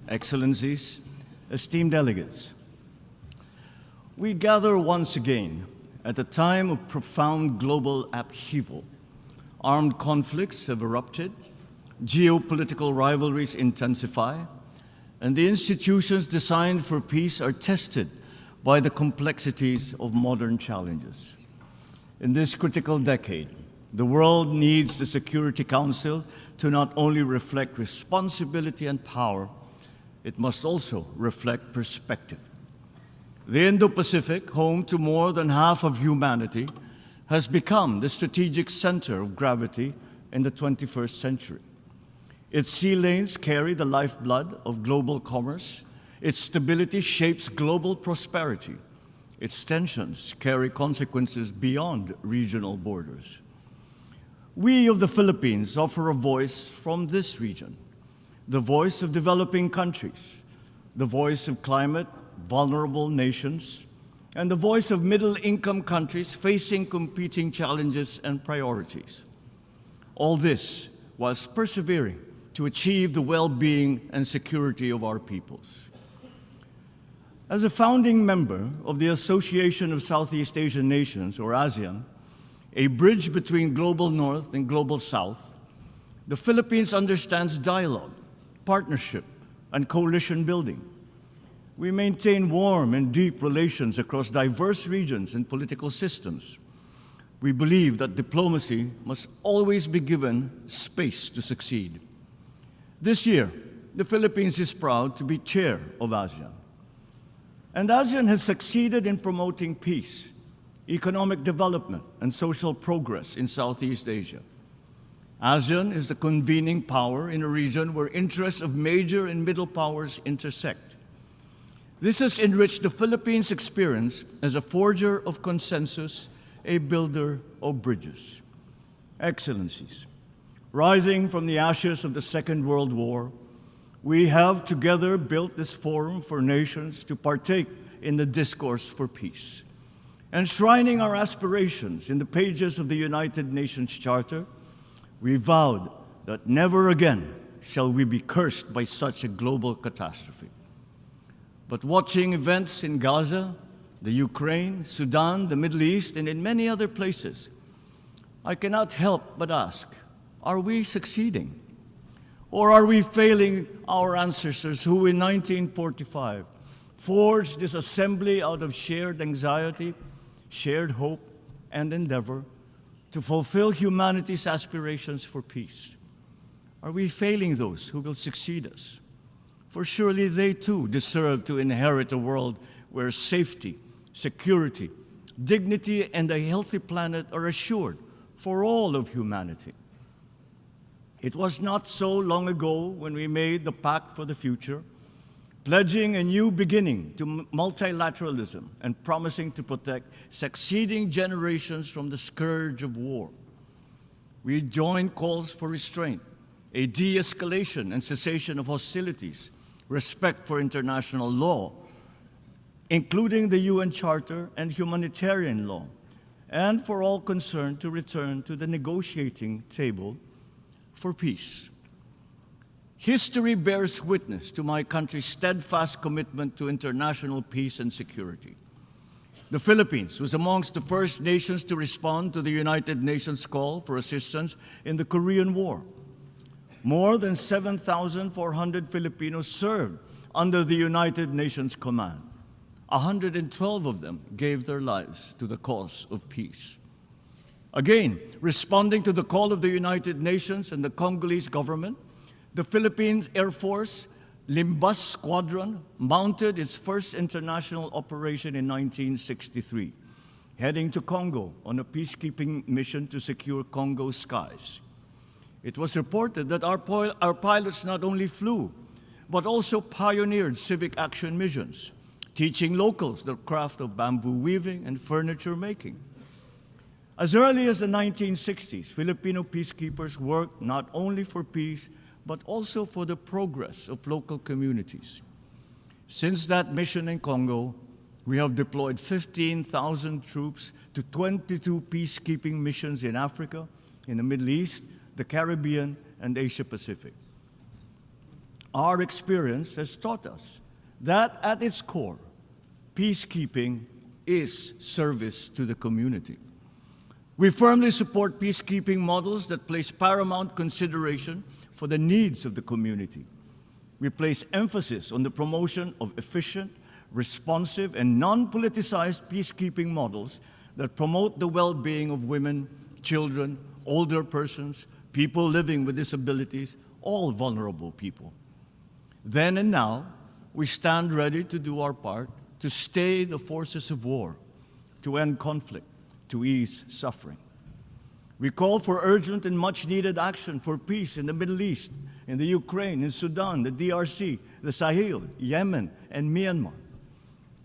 Excellencies, esteemed delegates, we gather once again at a time of profound global upheaval. Armed conflicts have erupted, geopolitical rivalries intensify, and the institutions designed for peace are tested by the complexities of modern challenges. In this critical decade, the world needs the Security Council to not only reflect responsibility and power, it must also reflect perspective. The Indo-Pacific, home to more than half of humanity, has become the strategic center of gravity in the 21st century. Its sea lanes carry the lifeblood of global commerce. Its stability shapes global prosperity. Its tensions carry consequences beyond regional borders. We of the Philippines offer a voice from this region, the voice of developing countries, the voice of climate vulnerable nations, and the voice of middle-income countries facing competing challenges and priorities. All this whilst persevering to achieve the well-being and security of our peoples. As a founding member of the Association of Southeast Asian Nations, or ASEAN, a bridge between global North and global South, the Philippines understands dialogue, partnership, and coalition building. We maintain warm and deep relations across diverse regions and political systems. We believe that diplomacy must always be given space to succeed. This year, the Philippines is proud to be chair of ASEAN. And ASEAN has succeeded in promoting peace, economic development, and social progress in Southeast Asia. ASEAN is the convening power in a region where interests of major and middle powers intersect. This has enriched the Philippines' experience as a forger of consensus, a builder of bridges. Excellencies, rising from the ashes of the Second World War, we have together built this forum for nations to partake in the discourse for peace. Enshrining our aspirations in the pages of the United Nations Charter, we vowed that never again shall we be cursed by such a global catastrophe. But watching events in Gaza, the Ukraine, Sudan, the Middle East, and in many other places, I cannot help but ask, are we succeeding? Or are we failing our ancestors who in 1945 forged this assembly out of shared anxiety, shared hope, and endeavor to fulfill humanity's aspirations for peace? Are we failing those who will succeed us? For surely they too deserve to inherit a world where safety, security, dignity, and a healthy planet are assured for all of humanity. It was not so long ago when we made the Pact for the Future, pledging a new beginning to multilateralism and promising to protect succeeding generations from the scourge of war. We joined calls for restraint, a de-escalation and cessation of hostilities, respect for international law, including the UN Charter and humanitarian law, and for all concerned to return to the negotiating table for peace. History bears witness to my country's steadfast commitment to international peace and security. The Philippines was amongst the first nations to respond to the United Nations call for assistance in the Korean War. More than 7,400 Filipinos served under the United Nations command. 112 of them gave their lives to the cause of peace. Again, responding to the call of the United Nations and the Congolese government, the Philippines Air Force Limbas Squadron mounted its first international operation in 1963, heading to Congo on a peacekeeping mission to secure Congo's skies. It was reported that our pilots not only flew, but also pioneered civic action missions, teaching locals the craft of bamboo weaving and furniture making. As early as the 1960s, Filipino peacekeepers worked not only for peace, but also for the progress of local communities. Since that mission in Congo, we have deployed 15,000 troops to 22 peacekeeping missions in Africa, in the Middle East, the Caribbean, and Asia Pacific. Our experience has taught us that at its core, peacekeeping is service to the community. We firmly support peacekeeping models that place paramount consideration for the needs of the community. We place emphasis on the promotion of efficient, responsive, and non-politicized peacekeeping models that promote the well-being of women, children, older persons, people living with disabilities, all vulnerable people. Then and now, we stand ready to do our part to stay the forces of war, to end conflict, to ease suffering. We call for urgent and much-needed action for peace in the Middle East, in the Ukraine, in Sudan, the DRC, the Sahel, Yemen, and Myanmar.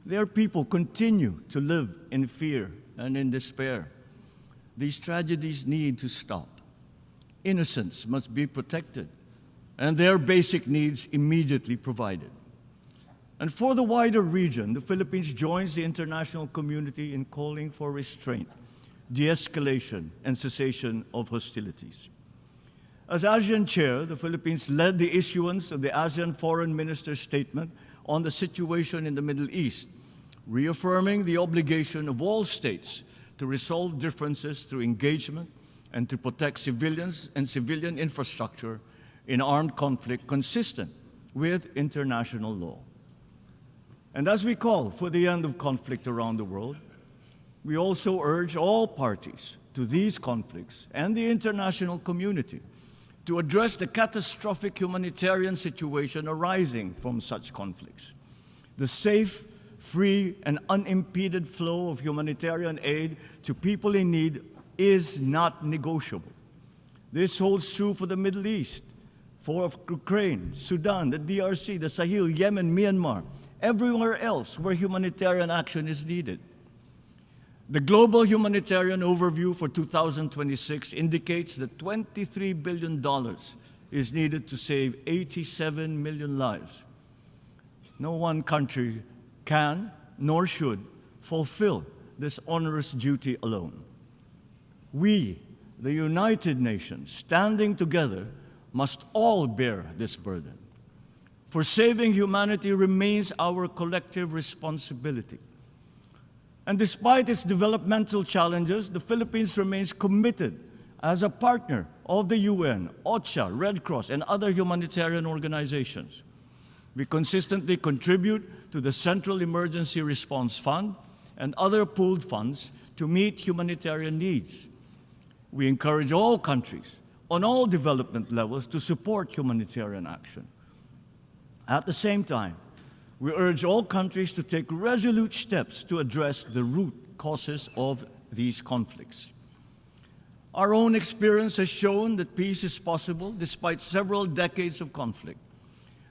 Their people continue to live in fear and in despair. These tragedies need to stop. Innocents must be protected, and their basic needs immediately provided. And for the wider region, the Philippines joins the international community in calling for restraint, de-escalation, and cessation of hostilities. As ASEAN Chair, the Philippines led the issuance of the ASEAN Foreign Minister's Statement on the situation in the Middle East, reaffirming the obligation of all states to resolve differences through engagement and to protect civilians and civilian infrastructure in armed conflict consistent with international law. And as we call for the end of conflict around the world, we also urge all parties to these conflicts and the international community to address the catastrophic humanitarian situation arising from such conflicts. The safe, free, and unimpeded flow of humanitarian aid to people in need is not negotiable. This holds true for the Middle East, for Ukraine, Sudan, the DRC, the Sahel, Yemen, Myanmar, everywhere else where humanitarian action is needed. The Global Humanitarian Overview for 2026 indicates that $23 billion is needed to save 87 million lives. No one country can, nor should, fulfill this onerous duty alone. We, the United Nations, standing together, must all bear this burden. For saving humanity remains our collective responsibility. And despite its developmental challenges, the Philippines remains committed as a partner of the UN, OCHA, Red Cross, and other humanitarian organizations. We consistently contribute to the Central Emergency Response Fund and other pooled funds to meet humanitarian needs. We encourage all countries on all development levels to support humanitarian action. At the same time, we urge all countries to take resolute steps to address the root causes of these conflicts. Our own experience has shown that peace is possible despite several decades of conflict.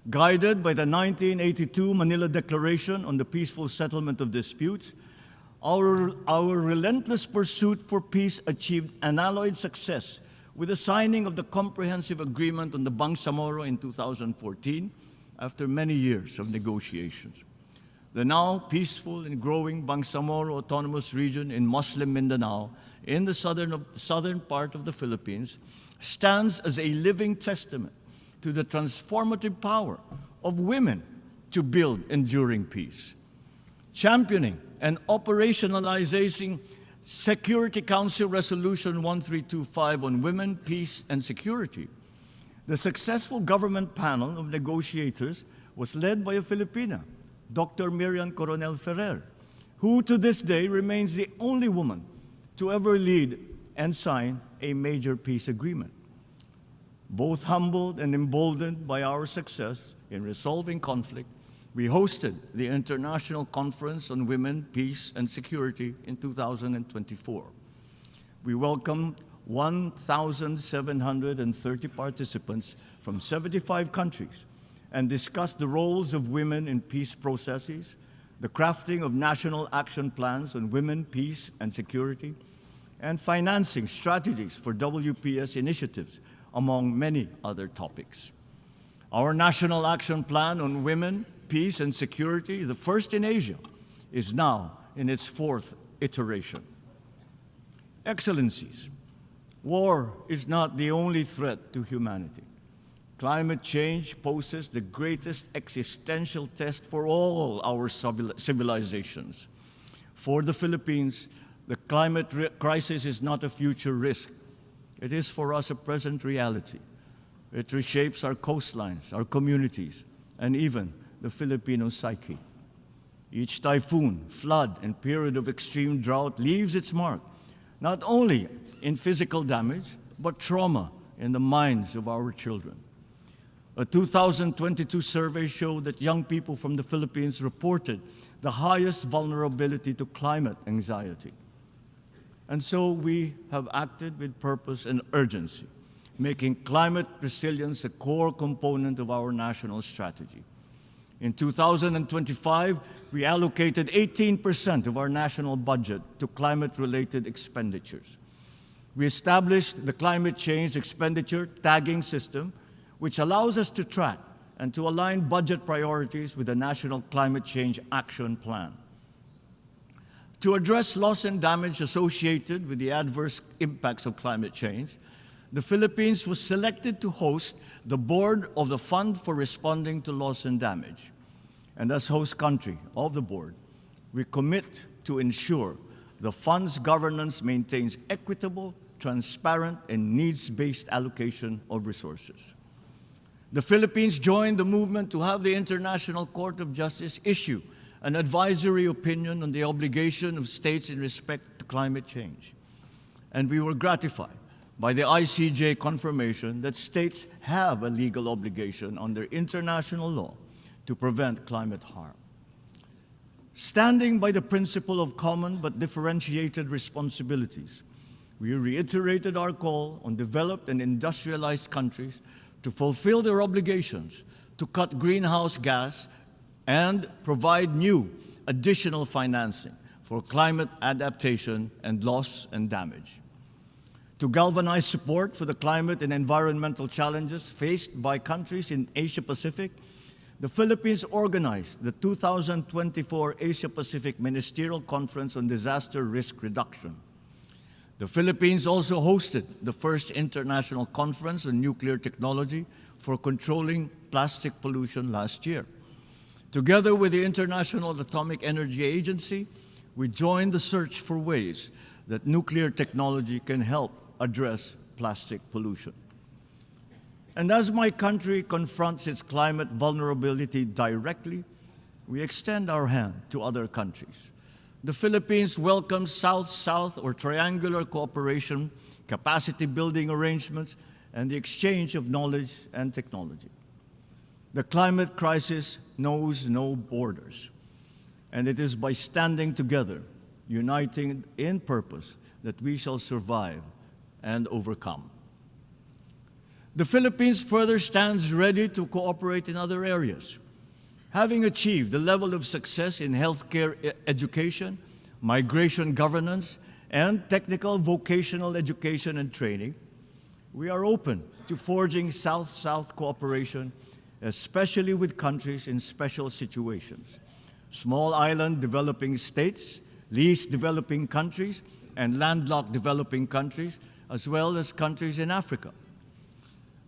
Guided by the 1982 Manila Declaration on the Peaceful Settlement of Disputes, our relentless pursuit for peace achieved unalloyed success with the signing of the Comprehensive Agreement on the Bangsamoro in 2014, after many years of negotiations. The now peaceful and growing Bangsamoro Autonomous Region in Muslim Mindanao in the southern part of the Philippines stands as a living testament to the transformative power of women to build enduring peace. Championing and operationalizing Security Council Resolution 1325 on women, peace, and security, the successful government panel of negotiators was led by a Filipina, Dr. Miriam Coronel Ferrer, who to this day remains the only woman to ever lead and sign a major peace agreement. Both humbled and emboldened by our success in resolving conflict, we hosted the International Conference on Women, Peace, and Security in 2024. We welcomed 1,730 participants from 75 countries and discussed the roles of women in peace processes, the crafting of national action plans on women, peace, and security, and financing strategies for WPS initiatives, among many other topics. Our National Action Plan on Women, Peace, and Security, the first in Asia, is now in its fourth iteration. Excellencies, war is not the only threat to humanity. Climate change poses the greatest existential test for all our civilizations. For the Philippines, the climate crisis is not a future risk. It is for us a present reality. It reshapes our coastlines, our communities, and even the Filipino psyche. Each typhoon, flood, and period of extreme drought leaves its mark, not only in physical damage, but trauma in the minds of our children. A 2022 survey showed that young people from the Philippines reported the highest vulnerability to climate anxiety. And so we have acted with purpose and urgency, making climate resilience a core component of our national strategy. In 2025, we allocated 18% of our national budget to climate-related expenditures. We established the climate change expenditure tagging system, which allows us to track and to align budget priorities with the National Climate Change Action Plan. To address loss and damage associated with the adverse impacts of climate change, the Philippines was selected to host the board of the Fund for Responding to Loss and Damage. And as host country of the board, we commit to ensure the fund's governance maintains equitable, transparent, and needs-based allocation of resources. The Philippines joined the movement to have the International Court of Justice issue an advisory opinion on the obligation of states in respect to climate change. And we were gratified by the ICJ confirmation that states have a legal obligation under international law to prevent climate harm. Standing by the principle of common but differentiated responsibilities, we reiterated our call on developed and industrialized countries to fulfill their obligations to cut greenhouse gas and provide new additional financing for climate adaptation and loss and damage. To galvanize support for the climate and environmental challenges faced by countries in Asia-Pacific, the Philippines organized the 2024 Asia-Pacific Ministerial Conference on Disaster Risk Reduction. The Philippines also hosted the first international conference on nuclear technology for controlling plastic pollution last year. Together with the International Atomic Energy Agency, we joined the search for ways that nuclear technology can help address plastic pollution. And as my country confronts its climate vulnerability directly, we extend our hand to other countries. The Philippines welcomes South-South or triangular cooperation, capacity building arrangements, and the exchange of knowledge and technology. The climate crisis knows no borders, and it is by standing together, uniting in purpose, that we shall survive and overcome. The Philippines further stands ready to cooperate in other areas. Having achieved the level of success in healthcare education, migration governance, and technical vocational education and training, we are open to forging South-South cooperation, especially with countries in special situations, small island developing states, least developing countries, and landlocked developing countries, as well as countries in Africa.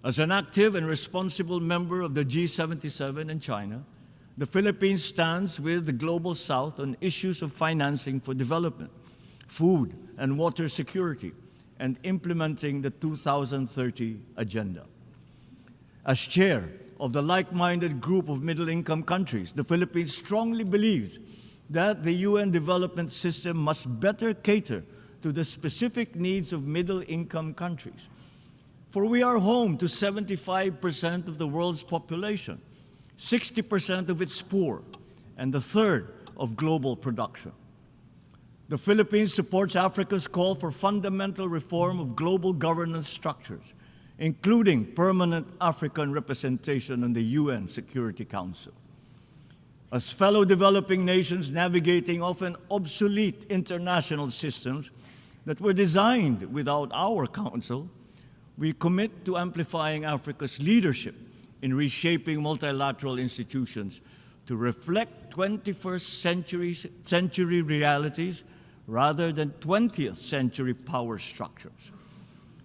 As an active and responsible member of the G77 and China, the Philippines stands with the Global South on issues of financing for development, food and water security, and implementing the 2030 Agenda. As chair of the like-minded group of middle-income countries, the Philippines strongly believes that the UN development system must better cater to the specific needs of middle-income countries. For we are home to 75% of the world's population, 60% of its poor, and a third of global production. The Philippines supports Africa's call for fundamental reform of global governance structures, including permanent African representation on the UN Security Council. As fellow developing nations navigating often obsolete international systems that were designed without our counsel, we commit to amplifying Africa's leadership in reshaping multilateral institutions to reflect 21st century realities rather than 20th century power structures.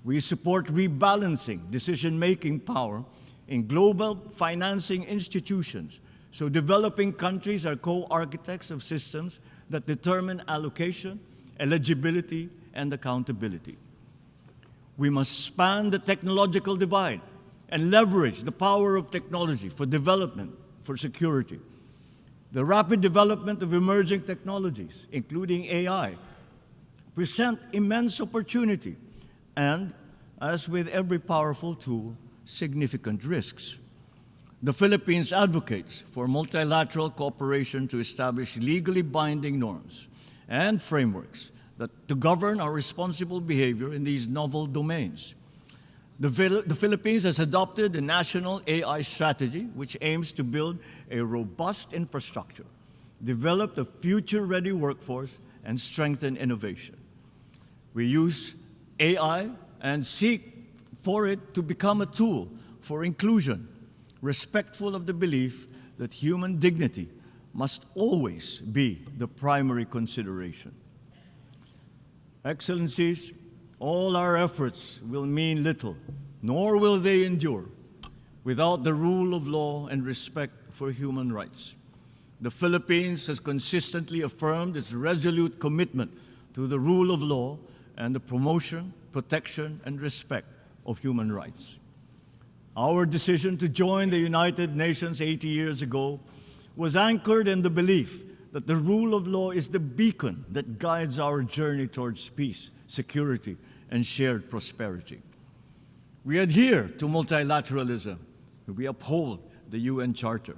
We support rebalancing decision-making power in global financing institutions, so developing countries are co-architects of systems that determine allocation, eligibility, and accountability. We must span the technological divide and leverage the power of technology for development, for security. The rapid development of emerging technologies, including AI, present immense opportunity and, as with every powerful tool, significant risks. The Philippines advocates for multilateral cooperation to establish legally binding norms and frameworks to govern our responsible behavior in these novel domains. The Philippines has adopted a national AI strategy which aims to build a robust infrastructure, develop a future-ready workforce, and strengthen innovation. We use AI and seek for it to become a tool for inclusion, respectful of the belief that human dignity must always be the primary consideration. Excellencies, all our efforts will mean little, nor will they endure, without the rule of law and respect for human rights. The Philippines has consistently affirmed its resolute commitment to the rule of law and the promotion, protection, and respect of human rights. Our decision to join the United Nations 80 years ago was anchored in the belief that the rule of law is the beacon that guides our journey towards peace, security, and shared prosperity. We adhere to multilateralism. We uphold the UN Charter.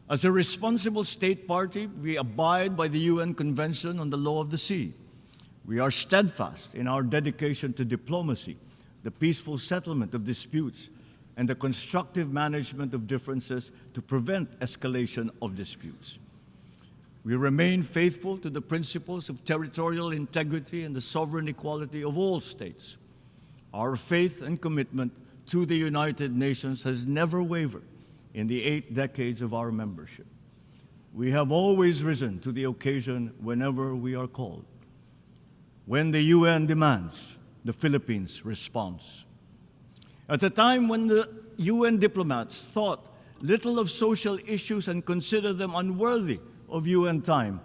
As a responsible state party, we abide by the UN Convention on the Law of the Sea. We are steadfast in our dedication to diplomacy, the peaceful settlement of disputes, and the constructive management of differences to prevent escalation of disputes. We remain faithful to the principles of territorial integrity and the sovereign equality of all states. Our faith and commitment to the United Nations has never wavered in the 8 decades of our membership. We have always risen to the occasion whenever we are called. When the UN demands, the Philippines responds. At a time when the UN diplomats thought little of social issues and considered them unworthy of UN time,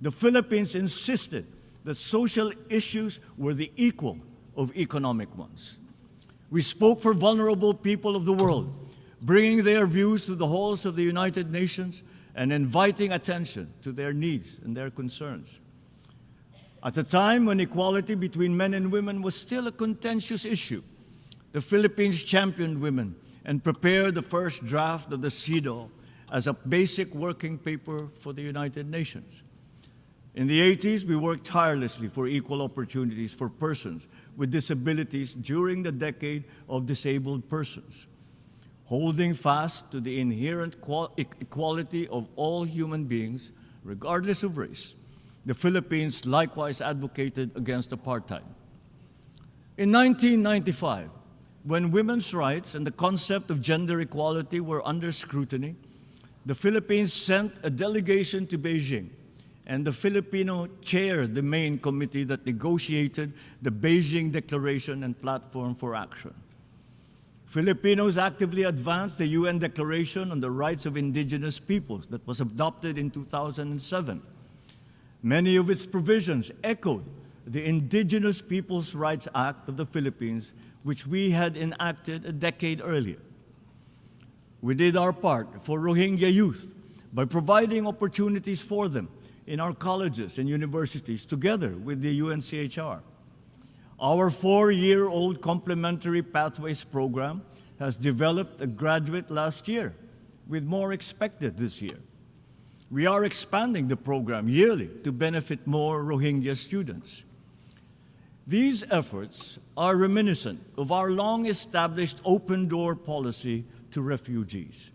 the Philippines insisted that social issues were the equal of economic ones. We spoke for vulnerable people of the world, bringing their views to the halls of the United Nations and inviting attention to their needs and their concerns. At a time when equality between men and women was still a contentious issue, the Philippines championed women and prepared the first draft of the CEDAW as a basic working paper for the United Nations. In the 80s, we worked tirelessly for equal opportunities for persons with disabilities during the decade of disabled persons. Holding fast to the inherent equality of all human beings, regardless of race, the Philippines likewise advocated against apartheid. In 1995, when women's rights and the concept of gender equality were under scrutiny, the Philippines sent a delegation to Beijing, and the Filipino chaired the main committee that negotiated the Beijing Declaration and Platform for Action. Filipinos actively advanced the UN Declaration on the Rights of Indigenous Peoples that was adopted in 2007. Many of its provisions echoed the Indigenous Peoples' Rights Act of the Philippines, which we had enacted a decade earlier. We did our part for Rohingya youth by providing opportunities for them in our colleges and universities together with the UNCHR. Our 4-year-old complementary pathways program has developed a graduate last year, with more expected this year. We are expanding the program yearly to benefit more Rohingya students. These efforts are reminiscent of our long-established open-door policy to refugees.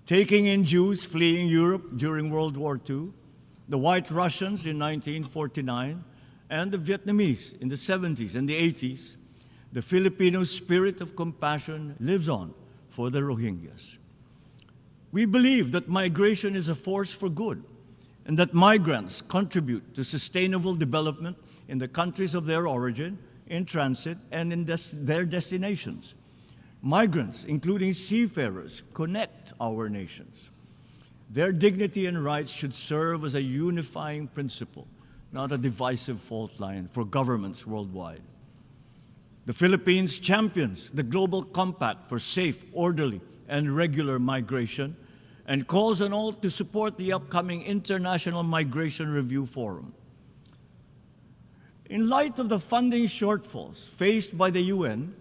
Taking in Jews fleeing Europe during World War II, the White Russians in 1949, and the Vietnamese in the 70s and the 80s, the Filipino spirit of compassion lives on for the Rohingyas. We believe that migration is a force for good and that migrants contribute to sustainable development in the countries of their origin, in transit, and in their destinations. Migrants, including seafarers, connect our nations. Their dignity and rights should serve as a unifying principle, not a divisive fault line for governments worldwide. The Philippines champions the Global Compact for safe, orderly, and regular migration and calls on all to support the upcoming International Migration Review Forum. In light of the funding shortfalls faced by the UN,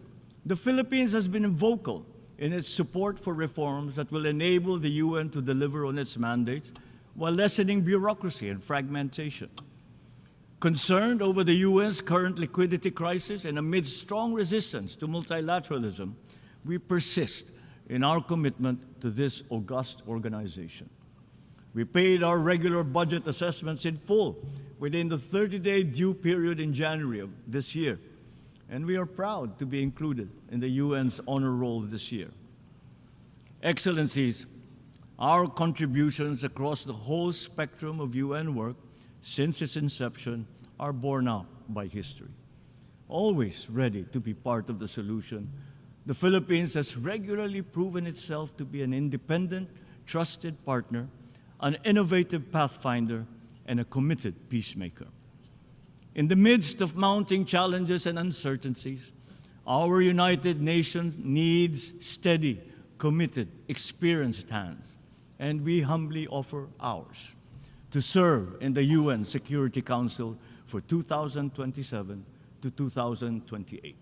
the Philippines has been vocal in its support for reforms that will enable the UN to deliver on its mandates while lessening bureaucracy and fragmentation. Concerned over the UN's current liquidity crisis and amidst strong resistance to multilateralism, we persist in our commitment to this august organization. We paid our regular budget assessments in full within the 30-day due period in January of this year, and we are proud to be included in the UN's honor roll this year. Excellencies, our contributions across the whole spectrum of UN work since its inception are borne out by history. Always ready to be part of the solution, the Philippines has regularly proven itself to be an independent, trusted partner, an innovative pathfinder, and a committed peacemaker. In the midst of mounting challenges and uncertainties, our United Nations needs steady, committed, experienced hands, and we humbly offer ours to serve in the UN Security Council for 2027 to 2028.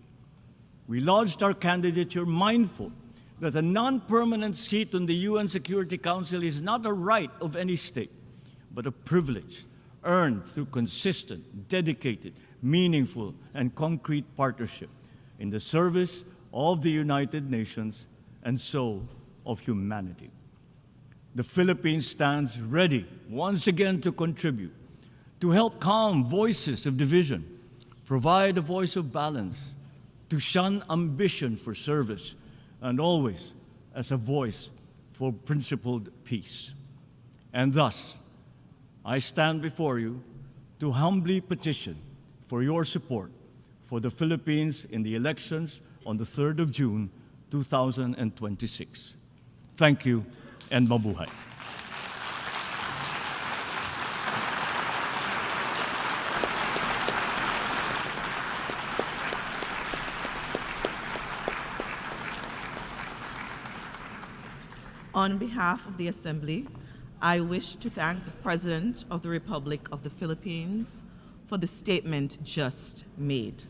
We lodged our candidature mindful that a non-permanent seat on the UN Security Council is not a right of any state, but a privilege earned through consistent, dedicated, meaningful, and concrete partnership in the service of the United Nations and so of humanity. The Philippines stands ready once again to contribute, to help calm voices of division, provide a voice of balance, to shun ambition for service, and always as a voice for principled peace. And thus, I stand before you to humbly petition for your support for the Philippines in the elections on the 3rd of June, 2026. Thank you, and mabuhay. On behalf of the Assembly, I wish to thank the President of the Republic of the Philippines for the statement just made.